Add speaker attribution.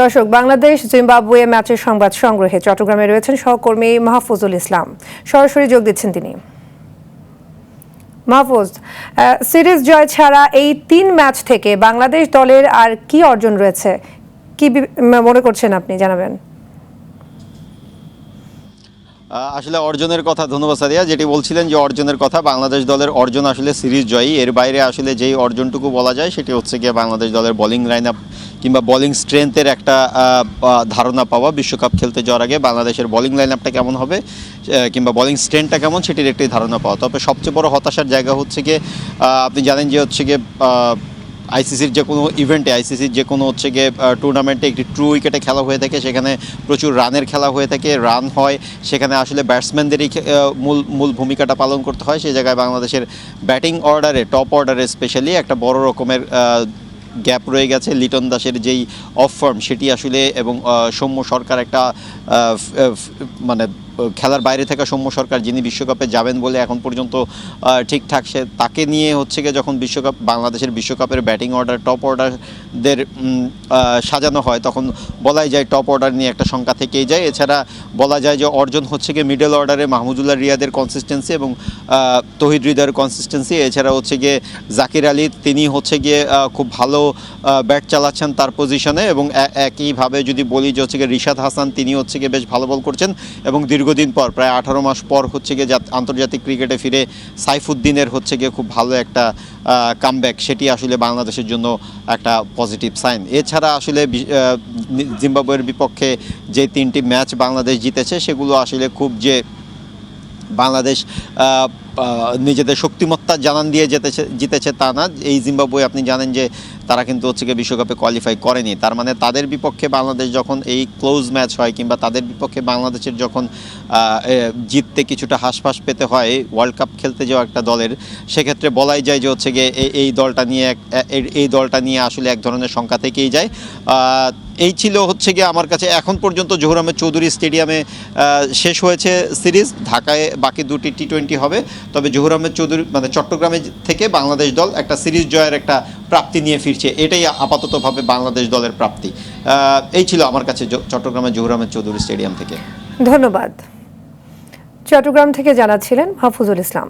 Speaker 1: দর্শক, বাংলাদেশ জিম্বাবুয়ে ম্যাচের সংবাদ সংগ্রহে চট্টগ্রামে রয়েছেন সহকর্মী মাহফুজুল ইসলাম। সরাসরি যোগ দিচ্ছেন তিনি। মাহফুজ, সিরিজ জয় ছাড়া এই 3 ম্যাচ থেকে বাংলাদেশ দলের আর কি অর্জন রয়েছে, কি মনে করছেন আপনি, জানাবেন।
Speaker 2: আসলে অর্জনের কথা, ধন্যবাদ সাদিয়া। যেটি বলছিলেন যে অর্জনের কথা, বাংলাদেশ দলের অর্জন আসলে সিরিজ জয়ী। এর বাইরে আসলে যেই অর্জনটুকু বলা যায় সেটি হচ্ছে গিয়ে বাংলাদেশ দলের বোলিং লাইন আপ কিংবা বোলিং স্ট্রেংথের একটা ধারণা পাওয়া। বিশ্বকাপ খেলতে যাওয়ার আগে বাংলাদেশের বোলিং লাইন আপটা কেমন হবে কিংবা বোলিং স্ট্রেংথটা কেমন সেটির একটি ধারণা পাওয়া। তবে সবচেয়ে বড় হতাশার জায়গা হচ্ছে গিয়ে আপনি জানেন যে হচ্ছে গিয়ে আইসিসির যে কোনো ইভেন্টে, আইসিসির যে কোনো হচ্ছে গিয়ে টুর্নামেন্টে একটি ট্রু উইকেটে খেলা হয়ে থাকে, সেখানে প্রচুর রানের খেলা হয়ে থাকে, রান হয়, সেখানে আসলে ব্যাটসম্যানদেরই মূল ভূমিকাটা পালন করতে হয়। সেই জায়গায় বাংলাদেশের ব্যাটিং অর্ডারে, টপ অর্ডারে স্পেশালি একটা বড় রকমের গ্যাপ রয়ে গেছে। লিটন দাসের যেই অফ ফর্ম সেটি আসলে, এবং সৌম্য সরকার একটা মানে খেলার বাইরে থাকা সৌম্য সরকার, যিনি বিশ্বকাপে যাবেন বলে এখন পর্যন্ত ঠিকঠাক, সে তাকে নিয়ে হচ্ছে গিয়ে যখন বাংলাদেশের বিশ্বকাপের ব্যাটিং অর্ডার, টপ অর্ডারদের সাজানো হয়, তখন বলাই যায় টপ অর্ডার নিয়ে একটা সংখ্যা থেকেই যায়। এছাড়া বলা যায় যে অর্জন হচ্ছে গিয়ে মিডল অর্ডারে মাহমুদুল্লাহ রিয়াদের কনসিস্টেন্সি এবং তৌহিদ হৃদয়ের কনসিস্টেন্সি। এছাড়া হচ্ছে গিয়ে জাকির আলী, তিনি হচ্ছে গিয়ে খুব ভালো ব্যাট চালাচ্ছেন তার পজিশনে, এবং একইভাবে যদি বলি যে হচ্ছে গিয়ে রিশাদ হাসান, তিনি হচ্ছে গিয়ে বেশ ভালো বল করছেন। এবং দীর্ঘদিন পর, প্রায় 18 মাস পর হচ্ছে গিয়ে আন্তর্জাতিক ক্রিকেটে ফিরে সাইফুদ্দিনের হচ্ছে গিয়ে খুব ভালো একটা কামব্যাক, সেটি আসলে বাংলাদেশের জন্য একটা পজিটিভ সাইন। এছাড়া আসলে জিম্বাবুয়ের বিপক্ষে যে 3টি ম্যাচ বাংলাদেশ জিতেছে, সেগুলো আসলে খুব যে বাংলাদেশ নিজেদের শক্তিমত্তা জানান দিয়ে জিতেছে তা না। এই জিম্বাবুয়ে আপনি জানেন যে তারা কিন্তু হচ্ছে গিয়ে বিশ্বকাপে কোয়ালিফাই করেনি। তার মানে তাদের বিপক্ষে বাংলাদেশ যখন এই ক্লোজ ম্যাচ হয়, কিংবা তাদের বিপক্ষে বাংলাদেশের যখন জিততে কিছুটা হাসফাস পেতে হয় ওয়ার্ল্ড কাপ খেলতে যাওয়া একটা দলের, সেক্ষেত্রে বলাই যায় যে হচ্ছে গিয়ে এই দলটা নিয়ে আসলে এক ধরনের শঙ্কা থেকেই যায়। এই ছিল হচ্ছে গিয়ে আমার কাছে এখন পর্যন্ত জহুর আহমেদ চৌধুরী স্টেডিয়ামে শেষ হয়েছে সিরিজ। ঢাকায় বাকি 2টি টি20 হবে। তবে জহুর আহমেদ চৌধুরী মানে চট্টগ্রামে থেকে বাংলাদেশ দল একটা সিরিজ জয়ের একটা প্রাপ্তি নিয়ে ফিরছে, এটাই আপাততভাবে বাংলাদেশ দলের প্রাপ্তি। এই ছিল আমার কাছে চট্টগ্রামের জহুর আহমেদ চৌধুরী স্টেডিয়াম থেকে।
Speaker 1: ধন্যবাদ। চট্টগ্রাম থেকে জানাচ্ছিলেন মাহফুজুল ইসলাম।